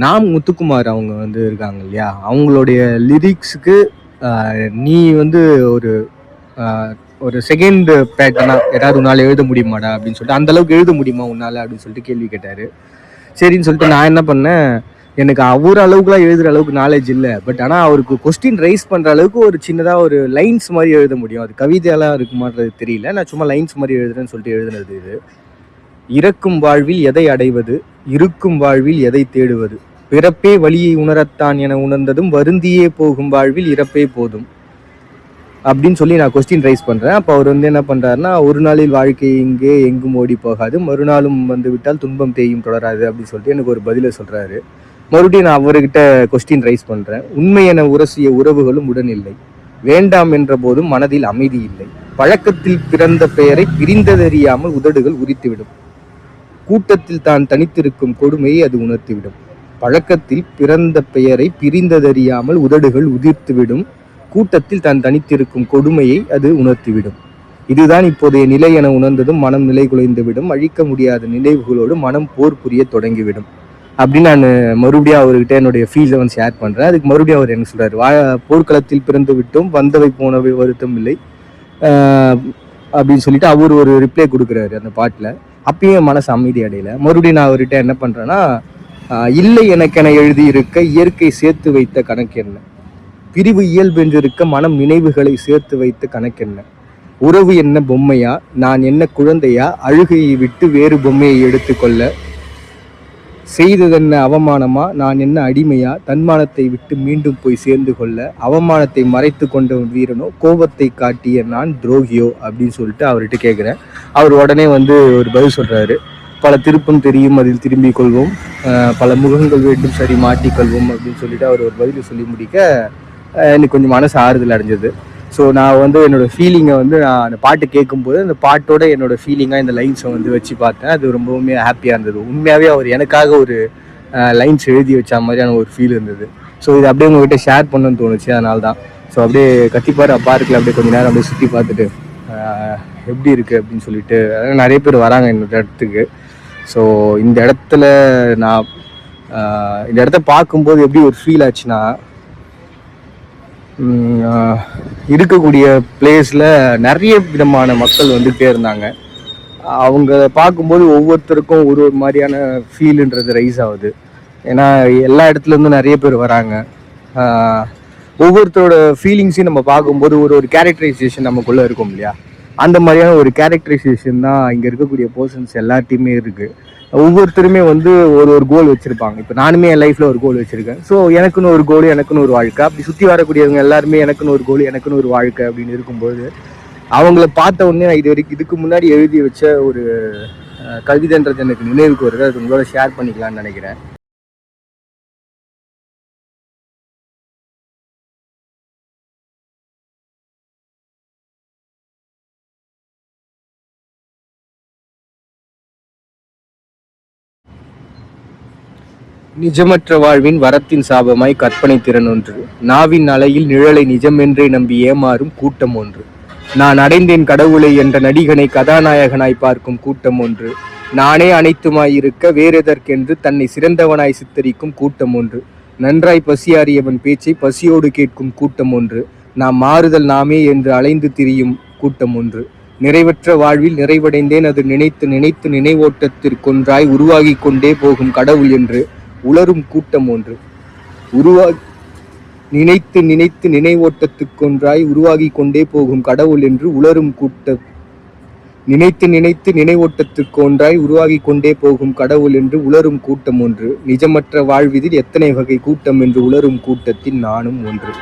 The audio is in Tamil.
நாம் முத்துக்குமார் அவங்க வந்து இருக்காங்க இல்லையா, அவங்களுடைய லிரிக்ஸுக்கு நீ வந்து ஒரு ஒரு செகண்ட் பேட்டர்னா ஏதாவது உன்னால் எழுத முடியுமாடா அப்படின்னு சொல்லிட்டு, அந்த அளவுக்கு எழுத முடியுமா உன்னால் அப்படின்னு சொல்லிட்டு கேள்வி கேட்டார். சரின்னு சொல்லிட்டு நான் என்ன பண்ணேன், எனக்கு அவர் அளவுக்குலாம் எழுதுகிற அளவுக்கு நாலேஜ் இல்லை, பட் ஆனால் அவருக்கு கொஸ்டின் ரைஸ் பண்ணுற அளவுக்கு ஒரு சின்னதாக ஒரு லைன்ஸ் மாதிரி எழுத முடியும். அது கவிதையெல்லாம் இருக்குமான்றது தெரியல, நான் சும்மா லைன்ஸ் மாதிரி எழுதுறேன்னு சொல்லிட்டு எழுதுனது இது. இறக்கும் வாழ்வில் எதை அடைவது, இருக்கும் வாழ்வில் எதை தேடுவது, பிறப்பே வழியை உணரத்தான் என உணர்ந்ததும் வருந்தியே போகும் வாழ்வில் இறப்பே போதும் அப்படின்னு சொல்லி நான் கொஸ்டின் ரைஸ் பண்ணுறேன். அப்போ அவர் வந்து என்ன பண்ணுறாருன்னா, ஒரு நாளில் வாழ்க்கை இங்கே எங்கும் ஓடி போகாது, மறுநாளும் வந்து விட்டால் துன்பம் தேயும் தொடராது அப்படின்னு சொல்லிட்டு எனக்கு ஒரு பதிலை சொல்கிறாரு. மறுபடியும் நான் அவர்கிட்ட கொஸ்டின் ரைஸ் பண்ணுறேன். உண்மை என உரசிய உறவுகளும் உடன் இல்லை, வேண்டாம் என்ற போதும் மனதில் அமைதி இல்லை, பழக்கத்தில் பிறந்த பெயரை பிரிந்ததறியாமல் உதடுகள் உரித்துவிடும், கூட்டத்தில் தான் தனித்திருக்கும் கொடுமையை அது உணர்த்திவிடும், பழக்கத்தில் பிறந்த பெயரை பிரிந்ததறியாமல் உதடுகள் உதிர்த்துவிடும், கூட்டத்தில் தான் தனித்திருக்கும் கொடுமையை அது உணர்த்திவிடும், இதுதான் இப்போதைய நிலை என உணர்ந்ததும் மனம் நிலை குலைந்துவிடும், அழிக்க முடியாத நினைவுகளோடு மனம் போர் புரிய தொடங்கிவிடும் அப்படின்னு நான் மறுபடியும் அவர்கிட்ட என்னுடைய ஃபீல்ஸை வந்து ஷேர் பண்ணுறேன். அதுக்கு மறுபடியும் அவர் என்ன சொல்கிறார், போர்க்களத்தில் பிறந்து விட்டோம், வந்தவை போனவை வருத்தம் இல்லை அப்படின்னு சொல்லிட்டு அவர் ஒரு ரிப்ளை கொடுக்குறாரு அந்த பாட்டில். அப்பயும் மனசு அமைதி அடையலை. மறுபடியும் நான் அவர்கிட்ட என்ன பண்ணுறேன்னா, இல்லை எனக்கென எழுதி இருக்க இயற்கை சேர்த்து வைத்த கணக்கென்ன, பிரிவு இயல்பென்றிருக்க மனம் நினைவுகளை சேர்த்து வைத்த கணக்கென்ன, உறவு என்ன பொம்மையா, நான் என்ன குழந்தையா, அழுகையை விட்டு வேறு பொம்மையை எடுத்துக்கொள்ள, செய்ததென்ன அவமானமா, நான் என்ன அடிமையா, தன்மானத்தை விட்டு மீண்டும் போய் சேர்ந்து கொள்ள, அவமானத்தை மறைத்து கொண்ட வீரனோ, கோபத்தை காட்டிய நான் துரோகியோ அப்படின்னு சொல்லிட்டு அவர்கிட்ட கேட்குறேன். அவர் உடனே வந்து ஒரு பதில் சொல்கிறாரு, பல திருப்பம் தெரியும் அதில் திரும்பிக் கொள்வோம், பல முகங்கள் வேண்டும் சரி மாட்டிக்கொள்வோம் அப்படின்னு சொல்லிட்டு அவர் ஒரு பதில் சொல்லி முடிக்க எனக்கு கொஞ்சம் மனசு ஆறுதல் அடைஞ்சது. ஸோ நான் வந்து என்னோடய ஃபீலிங்கை வந்து நான் அந்த பாட்டு கேட்கும்போது அந்த பாட்டோட என்னோடய ஃபீலிங்காக இந்த லைன்ஸை வந்து வச்சு பார்த்தேன். அது ரொம்பவுமே ஹாப்பியாக இருந்தது. உண்மையாகவே அவர் எனக்காக ஒரு லைன்ஸ் எழுதி வச்ச மாதிரியான ஒரு ஃபீல் இருந்தது. ஸோ இது அப்படியே உங்கள்கிட்ட ஷேர் பண்ணணும்னு தோணுச்சு, அதனால தான். ஸோ அப்படியே கத்திப்பார் பார்க்கில் அப்படியே கொஞ்சம் நேரம் அப்படியே சுற்றி பார்த்துட்டு எப்படி இருக்குது அப்படின்னு சொல்லிட்டு நிறைய பேர் வராங்க இந்த இடத்துக்கு. ஸோ இந்த இடத்துல நான் இந்த இடத்த பார்க்கும்போது எப்படி ஒரு ஃபீல் ஆச்சுன்னா, இருக்கக்கூடிய பிளேஸில் நிறைய விதமான மக்கள் வந்துகிட்டே இருந்தாங்க. அவங்க பார்க்கும்போது ஒவ்வொருத்தருக்கும் ஒரு ஒரு மாதிரியான ஃபீலுன்றது ரைஸ் ஆகுது. ஏன்னா எல்லா இடத்துலேருந்தும் நிறைய பேர் வராங்க. ஒவ்வொருத்தரோட ஃபீலிங்ஸையும் நம்ம பார்க்கும்போது ஒரு ஒரு கேரக்டரைசேஷன் நமக்குள்ளே இருக்கும் இல்லையா, அந்த மாதிரியான ஒரு கேரக்டரைசேஷன் தான் இங்கே இருக்கக்கூடிய பர்சன்ஸ் எல்லாத்தையுமே இருக்குது. ஒவ்வொருத்தருமே வந்து ஒரு ஒரு கோல் வச்சுருப்பாங்க. இப்போ நானுமே என் லைஃப்பில் ஒரு கோல் வச்சுருக்கேன். ஸோ எனக்குன்னு ஒரு கோல், எனக்குன்னு ஒரு வாழ்க்கை. அப்படி சுற்றி வரக்கூடியவங்க எல்லாருமே எனக்குன்னு ஒரு கோல், எனக்குன்னு ஒரு வாழ்க்கை அப்படின்னு இருக்கும்போது அவங்கள பார்த்த உடனே நான் இதுக்கு முன்னாடி எழுதி வச்ச ஒரு கவிதைன்றது எனக்கு நினைவுக்கு வருது. அது உங்களோட ஷேர் பண்ணிக்கலான்னு நினைக்கிறேன். நிஜமற்ற வாழ்வின் வரத்தின் சாபமாய் கற்பனை திறன் ஒன்று, நாவின் அலையில் நிழலை நிஜமென்றே நம்பி ஏமாறும் கூட்டம் ஒன்று, நான் அடைந்தேன் கடவுளை என்ற நடிகனை கதாநாயகனாய் பார்க்கும் கூட்டம் ஒன்று, நானே அனைத்துமாயிருக்க வேறெதற்கென்று தன்னை சிறந்தவனாய் சித்தரிக்கும் கூட்டம் ஒன்று, நன்றாய் பசியாறியவன் பேச்சை பசியோடு கேட்கும் கூட்டம் ஒன்று, நாம் மாறுதல் நாமே என்று அலைந்து திரியும் கூட்டம் ஒன்று, நிறைவற்ற வாழ்வில் நிறைவடைந்தேன் அது நினைத்து நினைத்து நினைவோட்டத்திற்கொன்றாய் உருவாகி கொண்டே போகும் கடவுள் என்று உளரும் கூட்டம் ஒன்று, நினைத்து நினைத்து நினைவோட்டத்துக்கொன்றாய் உருவாகி கொண்டே போகும் கடவுள் என்று உளரும் நினைத்து நினைத்து நினைவோட்டத்துக்கொன்றாய் உருவாகி கொண்டே போகும் கடவுள் என்று உளரும் கூட்டம் ஒன்று, நிஜமற்ற வாழ்விதில் எத்தனை வகை கூட்டம் என்று உளரும் கூட்டத்தில் நானும் ஒன்று.